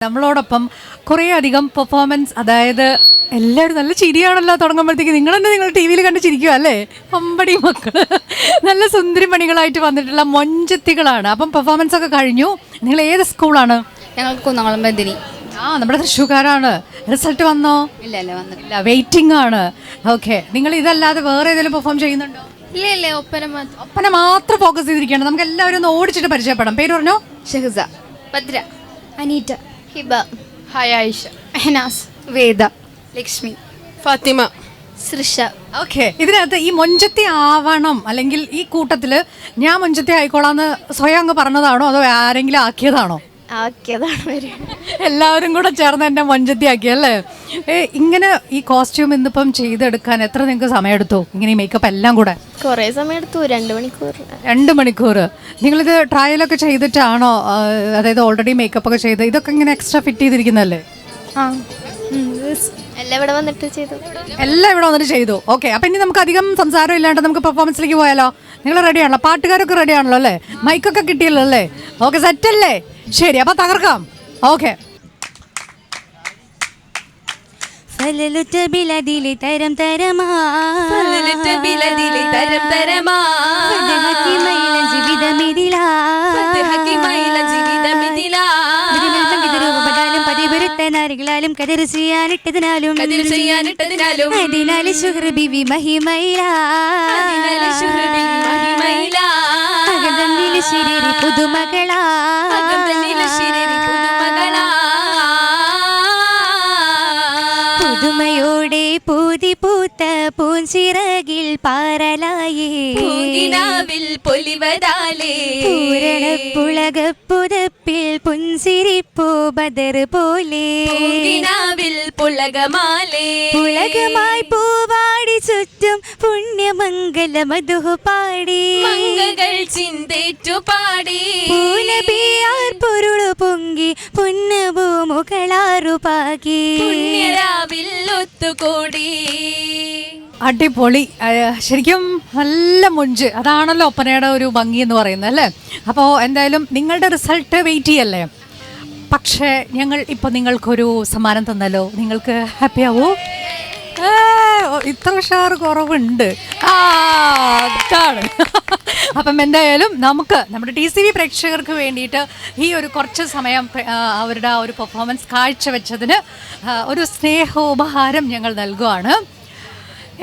നമ്മളോടൊപ്പം കുറേ അധികം പെർഫോമൻസ്, അതായത് എല്ലാവരും നല്ല ചിരിയാണല്ലോ തുടങ്ങുമ്പോഴത്തേക്ക്. നിങ്ങൾ തന്നെ നിങ്ങൾ ടി വിയിൽ കണ്ട് ചിരിക്കുക അല്ലേ? അമ്പടി മക്കള് നല്ല സുന്ദരി മണികളായിട്ട് വന്നിട്ടുള്ള മൊഞ്ചത്തികളാണ്. അപ്പം പെർഫോമൻസ് ഒക്കെ കഴിഞ്ഞു. നിങ്ങൾ ഏത് സ്കൂളാണ്? ഞങ്ങൾ കുന്നംകുളം ബന്ദിനി. നമ്മുടെ തൃശ്ശൂർക്കാരാണ്. റിസൾട്ട് വന്നോ? ഇല്ല വന്നിട്ടില്ല, വെയിറ്റിംഗ് ആണ്. ഓക്കെ, നിങ്ങൾ ഇതല്ലാതെ വേറെ ഏതെങ്കിലും പെർഫോം ചെയ്യുന്നുണ്ടോ? ഇല്ല ഒപ്പന മാത്രം ഫോക്കസ് ചെയ്തിരിക്കുകയാണ്. നമുക്ക് എല്ലാവരും ഒന്ന് ഓടിച്ചിട്ട് പരിചയപ്പെടാം. പേര് പറഞ്ഞോ? ഷഹസ, ഭദ്ര, അനീറ്റ, ഹിബ, ഹായ് ആയിഷ, എഹനാസ്, വേദ, ലക്ഷ്മി, ഫാത്തിമ, സൃഷ. ഓക്കെ, ഇതിനകത്ത് ഈ മൊഞ്ചത്തി ആവണം, അല്ലെങ്കിൽ ഈ കൂട്ടത്തില് ഞാൻ മൊഞ്ചത്തി ആയിക്കോളാന്ന് സ്വയം അങ്ങ് പറഞ്ഞതാണോ അതോ ആരെങ്കിലും ആക്കിയതാണോ? ആക്കിയതാണ്. എല്ലാവരും കൂടെ ചേർന്ന് എന്നെ മൊഞ്ചത്തി ആക്കിയല്ലേ? ഇങ്ങനെ ഈ കോസ്റ്റ്യൂം ഇന്നിപ്പം ചെയ്തെടുക്കാൻ എത്ര നിങ്ങൾക്ക് സമയമെടുത്തു? ഇങ്ങനെ ഈ മേക്കപ്പ് എല്ലാം കൂടെ കുറേ സമയം എടുത്തു, 2 മണിക്കൂർ. 2 മണിക്കൂർ. നിങ്ങളിത് ട്രയലൊക്കെ ചെയ്തിട്ടാണോ? അതായത് ഓൾറെഡി മേക്കപ്പ് ഒക്കെ ചെയ്ത് ഇതൊക്കെ ഇങ്ങനെ എക്സ്ട്രാ ഫിറ്റ് ചെയ്തിരിക്കുന്നല്ലേ? എല്ലാം ഇവിടെ വന്നിട്ട് ചെയ്തു. എല്ലാം ഇവിടെ വന്നിട്ട് ചെയ്തു. ഓക്കെ, അപ്പം ഇനി നമുക്ക് അധികം സംസാരം ഇല്ലാണ്ട് നമുക്ക് പെർഫോമൻസിലേക്ക് പോയാലോ? നിങ്ങൾ റെഡിയാണല്ലോ? പാട്ടുകാരൊക്കെ റെഡിയാണല്ലോ അല്ലേ? മൈക്കൊക്കെ കിട്ടിയല്ലോ അല്ലേ? ഓക്കെ, സെറ്റല്ലേ? ശരി, അപ്പം തകർക്കാം. ഓക്കെ. ഫലലുറ്റ ബിലദിലെ തരം തരമാ, ഫലലുറ്റ ബിലദിലെ തരം തരമാ, ഫതഹക്കി മൈല ജീവിതമിതിലാ, ഫതഹക്കി മൈല ജീവിതമിതിലാ, ഇതിനാലും പതിപുരത്തെ നാരികളാലും കതിർ ചെയ്യാനിട്ടതിനാലും അതിനാല് ശുഹ്ര ബിവി മഹിമൈലാ, അതിനാല് ശുഹ്ര ബിവി മഹിമൈലാ, അകതന്നിലെ ശിരിരി പുതുമകളാ, അകതന്നിലെ ശിരിരി പുതുമകളാ, പുതുമയോടെ പൂതി പൂത്ത പൂഞ്ചിറകിൽ പാറലായേ, പൂകിനാവിൽ പൊലിവതാലേ, പൂരണപ്പുളകപ്പുതപ്പിൽ പുൻസിരിപ്പൂ ബദർ പോലെ, പൂകിനാവിൽ പുളകമാലേ, പുളകമായി പൂവാടി ചുറ്റും പുണ്യമംഗല മധു പാടി, മംഗകൾ ചിന്തേറ്റു പാടി, പൂനബിയാർ പൊരുളു പൊങ്കി പുന്നഭൂമുകളാറു പാകി, പുണ്യരാവിൽ ഒത്തുകൂടി. അടിപൊളി. ശരിക്കും നല്ല മൊഞ്ച്. അതാണല്ലോ ഒപ്പനയുടെ ഒരു ഭംഗി എന്ന് പറയുന്നത് അല്ലേ? അപ്പോൾ എന്തായാലും നിങ്ങളുടെ റിസൾട്ട് വെയിറ്റ് ചെയ്യല്ലേ? പക്ഷേ ഞങ്ങൾ ഇപ്പോൾ നിങ്ങൾക്കൊരു സമ്മാനം തന്നല്ലോ. നിങ്ങൾക്ക് ഹാപ്പി ആവോ? ഇത്ര ഉഷാറ് കുറവുണ്ട്. അതാണ്. അപ്പം എന്തായാലും നമുക്ക് നമ്മുടെ TCV പ്രേക്ഷകർക്ക് വേണ്ടിയിട്ട് ഈ ഒരു കുറച്ച് സമയം അവരുടെ ആ ഒരു പെർഫോമൻസ് കാഴ്ചവെച്ചതിന് ഒരു സ്നേഹോപഹാരം ഞങ്ങൾ നൽകുകയാണ്.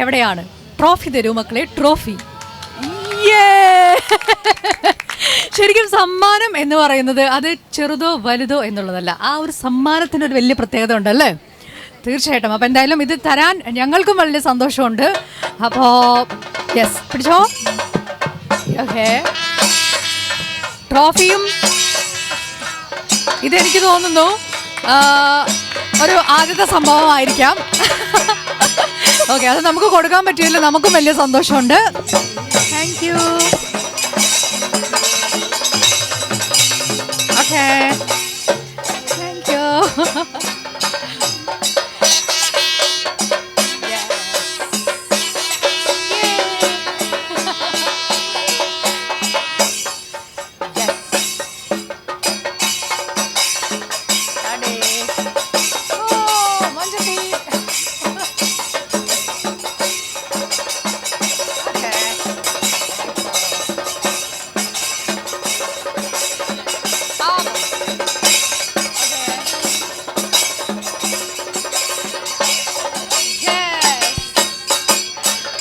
എവിടെയാണ് ട്രോഫി? തരൂ മക്കളെ, ട്രോഫി. ശരിക്കും സമ്മാനം എന്ന് പറയുന്നത് അത് ചെറുതോ വലുതോ എന്നുള്ളതല്ല, ആ ഒരു സമ്മാനത്തിനൊരു വലിയ പ്രത്യേകത ഉണ്ടല്ലേ? തീർച്ചയായിട്ടും. അപ്പം എന്തായാലും ഇത് തരാൻ ഞങ്ങൾക്കും വലിയ സന്തോഷമുണ്ട്. അപ്പോൾ യെസ്, പിടിച്ചോ. ഓക്കെ, ട്രോഫിയും ഇതെനിക്ക് തോന്നുന്നു ഒരു ആദ്യത്തെ സംഭവമായിരിക്കാം. ഓക്കെ, അത് നമുക്ക് കൊടുക്കാൻ പറ്റിയല്ലോ, നമുക്കും വലിയ സന്തോഷമുണ്ട്. Thank you. Okay, thank you.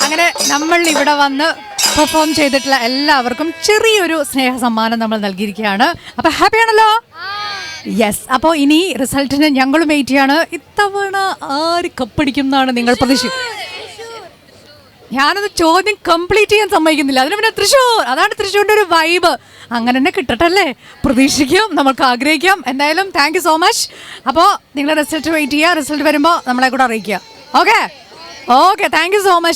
അങ്ങനെ നമ്മൾ ഇവിടെ വന്ന് പെർഫോം ചെയ്തിട്ടുള്ള എല്ലാവർക്കും ചെറിയൊരു സ്നേഹ സമ്മാനം നമ്മൾ നൽകിയിരിക്കുകയാണ്. അപ്പോൾ ഹാപ്പി ആണല്ലോ? യെസ്. അപ്പോൾ ഇനി റിസൾട്ടിന് ഞങ്ങളും വെയിറ്റ് ചെയ്യാണ്. ഇത്തവണ ആര് കപ്പടിക്കും എന്നാണ് നിങ്ങൾ പ്രതീക്ഷിക്കുന്നത്? ഞാനത് ചോദ്യം കംപ്ലീറ്റ് ചെയ്യാൻ സമ്മതിക്കുന്നില്ല. അതിന് പിന്നെ തൃശ്ശൂർ, അതാണ് തൃശ്ശൂരിൻ്റെ ഒരു വൈബ്. അങ്ങനെ തന്നെ കിട്ടട്ടല്ലേ? പ്രതീക്ഷിക്കാം, നമുക്ക് ആഗ്രഹിക്കാം. എന്തായാലും താങ്ക് യു സോ മച്ച്. അപ്പോൾ നിങ്ങൾ റിസൾട്ട് വെയിറ്റ് ചെയ്യുക. റിസൾട്ട് വരുമ്പോൾ നമ്മളെ കൂടെ അറിയിക്കുക. Okay, thank you so much.